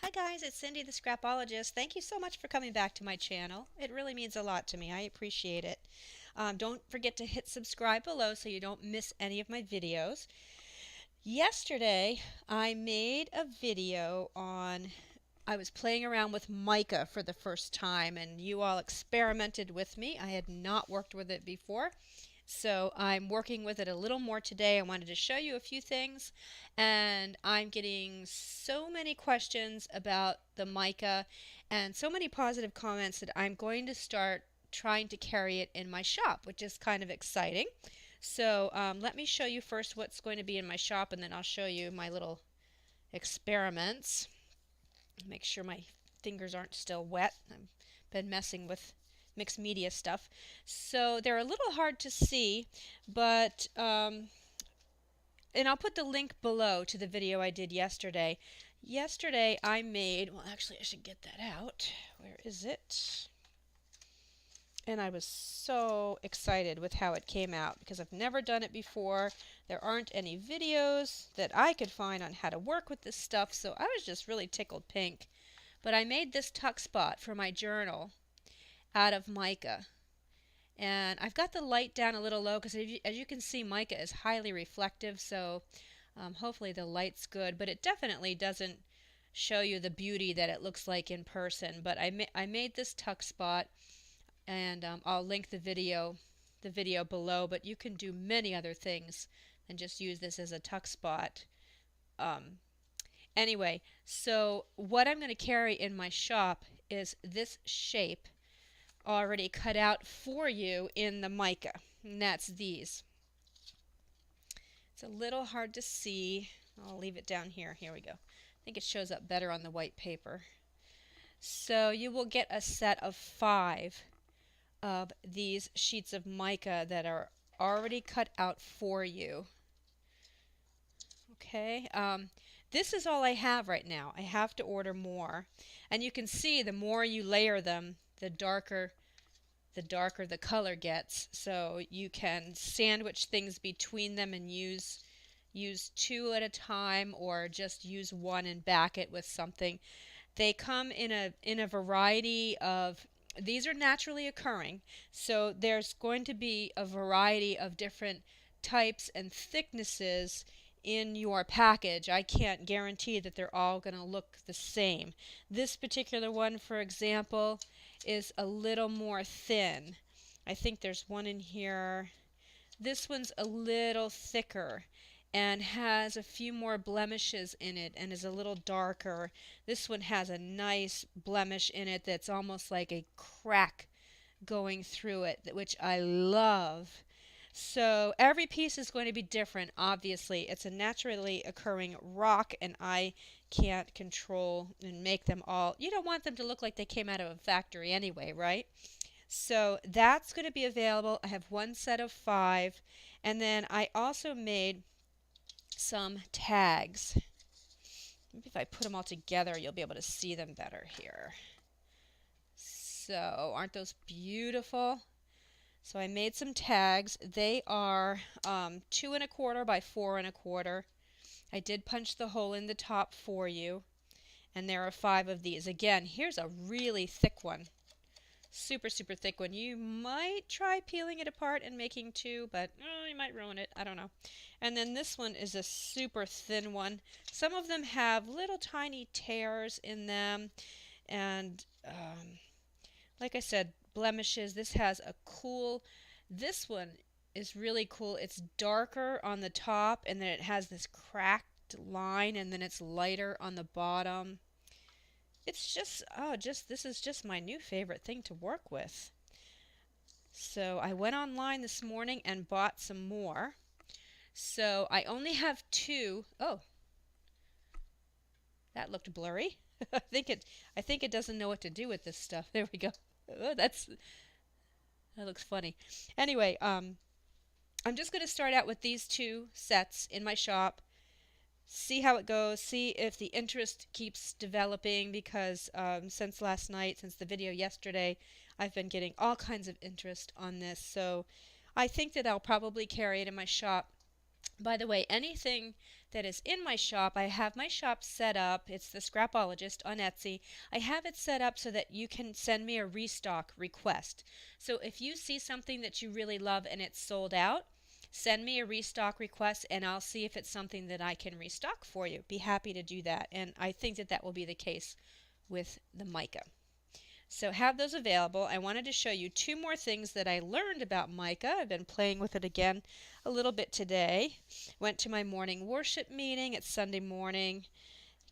Hi guys, it's Cindy the Scrapologist. Thank you so much for coming back to my channel. It really means a lot to me. I appreciate it. Don't forget to hit subscribe below so you don't miss any of my videos. Yesterday I made a video on I was playing around with mica for the first time and you all experimented with me. I had not worked with it before. So I'm working with it a little more today. I wanted to show you a few things, and I'm getting so many questions about the mica and so many positive comments that I'm going to start trying to carry it in my shop, which is kind of exciting. So let me show you first what's going to be in my shop, and then I'll show you my little experiments. Make sure my fingers aren't still wet. I've been messing with mixed media stuff. So they're a little hard to see, but and I'll put the link below to the video I did yesterday. Yesterday I made, well actually I should get that out. Where is it? And I was so excited with how it came out because I've never done it before. There aren't any videos that I could find on how to work with this stuff, so I was just really tickled pink. But I made this tuck spot for my journal out of mica. And I've got the light down a little low because as you can see, mica is highly reflective, so hopefully the light's good, but it definitely doesn't show you the beauty that it looks like in person. But I made this tuck spot, and I'll link the video below, but you can do many other things than just use this as a tuck spot. Anyway, so what I'm going to carry in my shop is this shape already cut out for you in the mica, and that's these. It's a little hard to see. I'll leave it down here. Here we go. I think it shows up better on the white paper. So you will get a set of 5 of these sheets of mica that are already cut out for you. Okay, this is all I have right now. I have to order more. And you can see the more you layer them, the darker the color gets. So you can sandwich things between them and use 2 at a time, or just use one and back it with something. They come in a variety of, these are naturally occurring, so there's going to be a variety of different types and thicknesses in your package. I can't guarantee that they're all going to look the same. This particular one, for example, is a little more thin. I think there's one in here. This one's a little thicker and has a few more blemishes in it and is a little darker. This one has a nice blemish in it that's almost like a crack going through it, which I love. So every piece is going to be different, obviously. It's a naturally occurring rock, and I can't control and make them all. You don't want them to look like they came out of a factory anyway, right? So that's going to be available. I have one set of 5, and then I also made some tags. Maybe if I put them all together, you'll be able to see them better here. So aren't those beautiful? So I made some tags. They are 2 1/4 by 4 1/4. I did punch the hole in the top for you, and there are 5 of these. Again, here's a really thick one. Super, super thick one. You might try peeling it apart and making 2, but you might ruin it. I don't know. And then this one is a super thin one. Some of them have little tiny tears in them, and like I said, blemishes. This has a cool, this one is really cool. It's darker on the top, and then it has this cracked line, and then it's lighter on the bottom. It's just, this is just my new favorite thing to work with. So I went online this morning and bought some more. So I only have 2. Oh, that looked blurry. I think it doesn't know what to do with this stuff. There we go. Oh, that looks funny. Anyway, I'm just going to start out with these 2 sets in my shop. See how it goes, see if the interest keeps developing, because since last night, since the video yesterday, I've been getting all kinds of interest on this. So I think that I'll probably carry it in my shop. By the way, anything that is in my shop. I have my shop set up. It's the Scrapologist on Etsy. I have it set up so that you can send me a restock request. So if you see something that you really love and it's sold out, send me a restock request and I'll see if it's something that I can restock for you. Be happy to do that. And I think that that will be the case with the mica. So have those available. I wanted to show you two more things that I learned about mica. I've been playing with it again a little bit today. Went to my morning worship meeting. It's Sunday morning.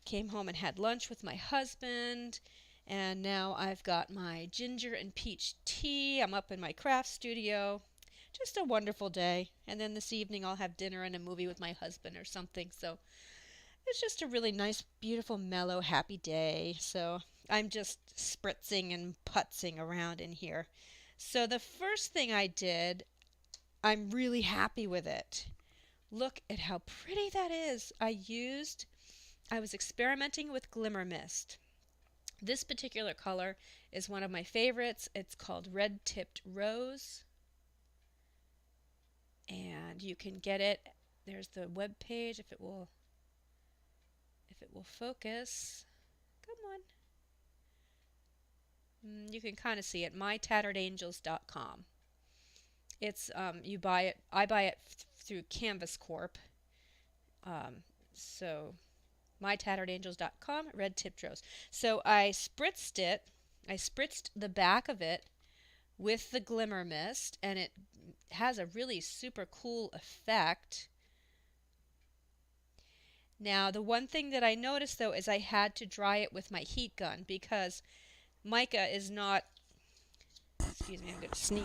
Came home and had lunch with my husband. And now I've got my ginger and peach tea. I'm up in my craft studio. Just a wonderful day. And then this evening I'll have dinner and a movie with my husband or something. So it's just a really nice, beautiful, mellow, happy day. So I'm just spritzing and putzing around in here. So the first thing I did, I'm really happy with it. Look at how pretty that is. I was experimenting with glimmer mist. This particular color is one of my favorites. It's called Red Tipped Rose. And you can get it. There's the web page if it will focus. Come on. You can kind of see it, mytatteredangels.com. It's you buy it. I buy it through Canvas Corp. So mytatteredangels.com, red tipped rose. So I spritzed it. I spritzed the back of it with the glimmer mist, and it has a really super cool effect. Now, the one thing that I noticed, though, is I had to dry it with my heat gun because mica is not... Excuse me, I'm going to sneeze.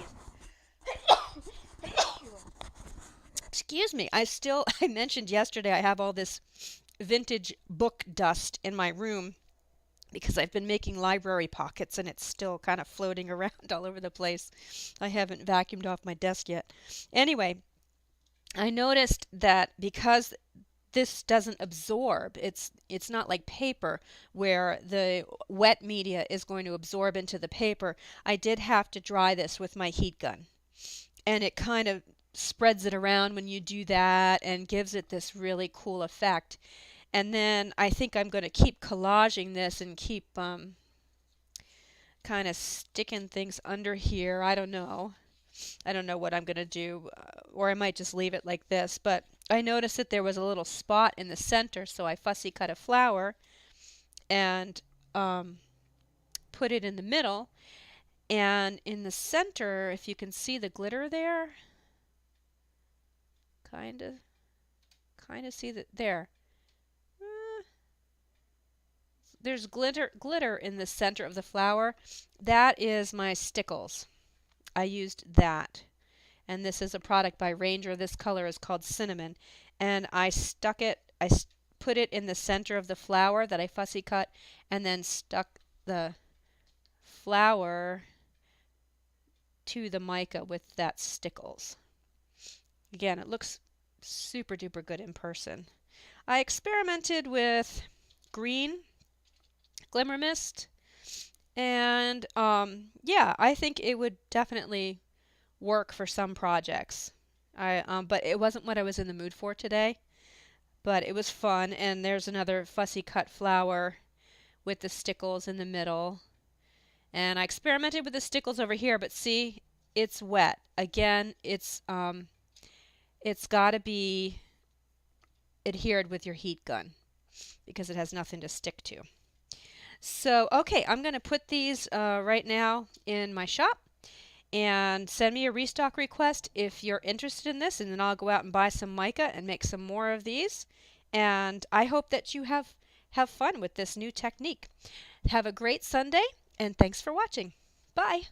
Excuse me, I mentioned yesterday I have all this vintage book dust in my room because I've been making library pockets and it's still kind of floating around all over the place. I haven't vacuumed off my desk yet. Anyway, I noticed that because this doesn't absorb, it's not like paper where the wet media is going to absorb into the paper. I did have to dry this with my heat gun. And it kind of spreads it around when you do that and gives it this really cool effect. And then I think I'm going to keep collaging this and keep kind of sticking things under here. I don't know. I don't know what I'm going to do, or I might just leave it like this. But I noticed that there was a little spot in the center, so I fussy cut a flower and put it in the middle. And in the center, if you can see the glitter there, kind of see that there. There's glitter in the center of the flower. That is my stickles. I used that. And this is a product by Ranger. This color is called Cinnamon. And I put it in the center of the flower that I fussy cut and then stuck the flower to the mica with that stickles. Again, it looks super duper good in person. I experimented with green glimmer mist, and yeah, I think it would definitely work for some projects. But it wasn't what I was in the mood for today. But it was fun, and there's another fussy cut flower with the stickles in the middle. And I experimented with the stickles over here, but see, it's wet. Again, it's got to be adhered with your heat gun because it has nothing to stick to. So, okay, I'm going to put these right now in my shop and send me a restock request if you're interested in this, and then I'll go out and buy some mica and make some more of these. And I hope that you have fun with this new technique. Have a great Sunday, and thanks for watching. Bye.